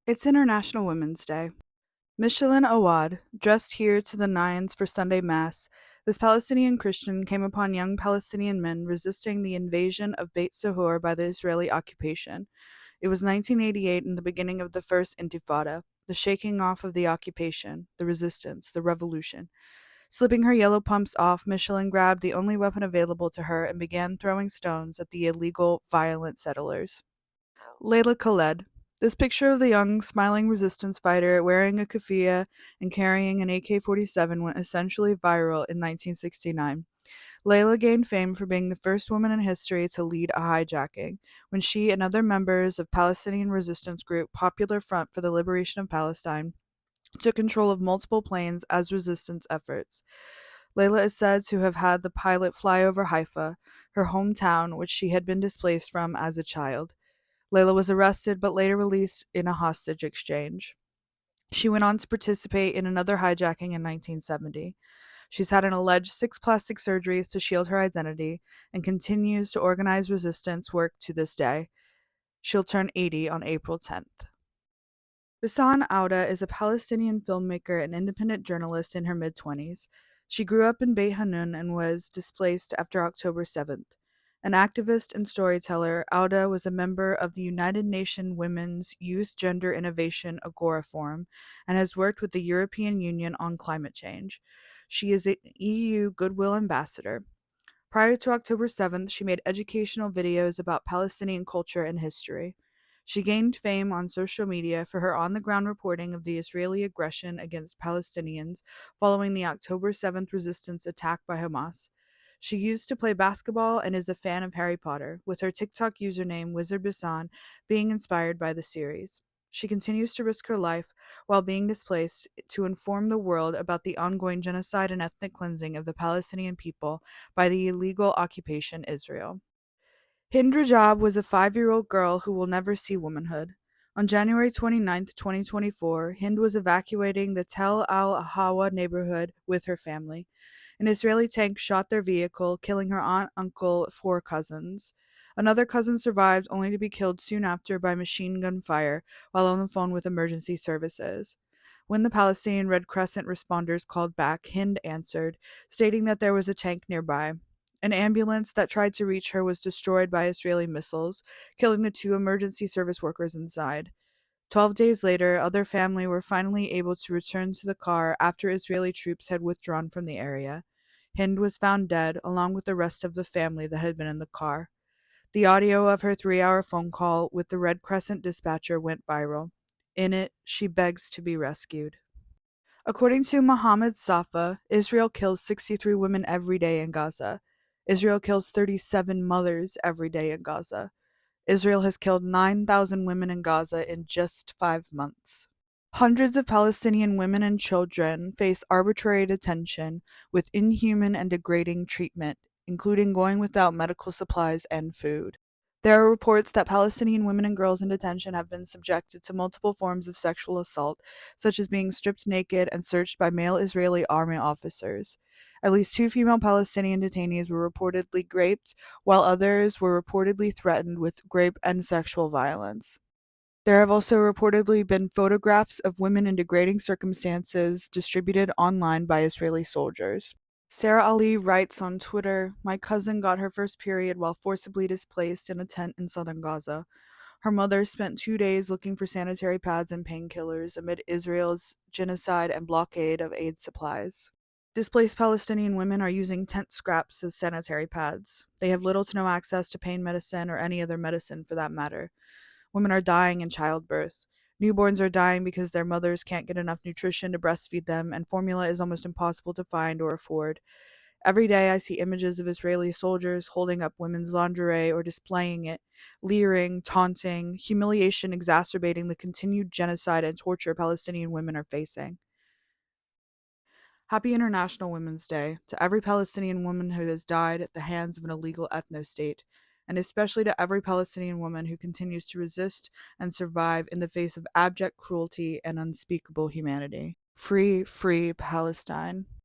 It's International Women's Day. Michelin Awad, dressed here to the nines for Sunday Mass, this Palestinian Christian came upon young Palestinian men resisting the invasion of Beit Sahur by the Israeli occupation. It was 1988 and the beginning of the First Intifada, the shaking off of the occupation, the resistance, the revolution. Slipping her yellow pumps off, Michelin grabbed the only weapon available to her and began throwing stones at the illegal, violent settlers. Layla Khaled. This picture of the young, smiling resistance fighter wearing a keffiyeh and carrying an AK-47 went essentially viral in 1969. Layla gained fame for being the first woman in history to lead a hijacking, when she and other members of Palestinian resistance group Popular Front for the Liberation of Palestine took control of multiple planes as resistance efforts. Layla is said to have had the pilot fly over Haifa, her hometown, which she had been displaced from as a child. Layla was arrested but later released in a hostage exchange. She went on to participate in another hijacking in 1970. She's had an alleged 6 plastic surgeries to shield her identity and continues to organize resistance work to this day. She'll turn 80 on April 10th. Bisan Auda is a Palestinian filmmaker and independent journalist in her mid-20s. She grew up in Beit Hanun and was displaced after October 7th. An activist and storyteller, Auda was a member of the United Nations Women's Youth Gender Innovation Agora Forum and has worked with the European Union on climate change. She is an EU Goodwill Ambassador. Prior to October 7th, she made educational videos about Palestinian culture and history. She gained fame on social media for her on the ground reporting of the Israeli aggression against Palestinians following the October 7th resistance attack by Hamas. She used to play basketball and is a fan of Harry Potter, with her TikTok username Wizard Bisan being inspired by the series. She continues to risk her life while being displaced to inform the world about the ongoing genocide and ethnic cleansing of the Palestinian people by the illegal occupation Israel. Hind Rajab was a 5-year-old girl who will never see womanhood. On January 29, 2024, Hind was evacuating the Tel Al Hawa neighborhood with her family. An Israeli tank shot their vehicle, killing her aunt, uncle, 4 cousins. Another cousin survived, only to be killed soon after by machine gun fire while on the phone with emergency services. When the Palestinian Red Crescent responders called back, Hind answered, stating that there was a tank nearby. An ambulance that tried to reach her was destroyed by Israeli missiles, killing the 2 emergency service workers inside. 12 days later, other family were finally able to return to the car after Israeli troops had withdrawn from the area. Hind was found dead, along with the rest of the family that had been in the car. The audio of her 3-hour phone call with the Red Crescent dispatcher went viral. In it, she begs to be rescued. According to Mohammed Safa, Israel kills 63 women every day in Gaza. Israel kills 37 mothers every day in Gaza. Israel has killed 9,000 women in Gaza in just 5 months. Hundreds of Palestinian women and children face arbitrary detention with inhuman and degrading treatment, including going without medical supplies and food. There are reports that Palestinian women and girls in detention have been subjected to multiple forms of sexual assault, such as being stripped naked and searched by male Israeli army officers. At least 2 female Palestinian detainees were reportedly raped, while others were reportedly threatened with rape and sexual violence. There have also reportedly been photographs of women in degrading circumstances distributed online by Israeli soldiers. Sarah Ali writes on Twitter, "My cousin got her first period while forcibly displaced in a tent in southern Gaza. Her mother spent 2 days looking for sanitary pads and painkillers amid Israel's genocide and blockade of aid supplies." Displaced Palestinian women are using tent scraps as sanitary pads. They have little to no access to pain medicine or any other medicine for that matter. Women are dying in childbirth. Newborns are dying because their mothers can't get enough nutrition to breastfeed them, and formula is almost impossible to find or afford. Every day I see images of Israeli soldiers holding up women's lingerie or displaying it, leering, taunting, humiliation exacerbating the continued genocide and torture Palestinian women are facing. Happy International Women's Day to every Palestinian woman who has died at the hands of an illegal ethno-state, and especially to every Palestinian woman who continues to resist and survive in the face of abject cruelty and unspeakable humanity. Free, free Palestine.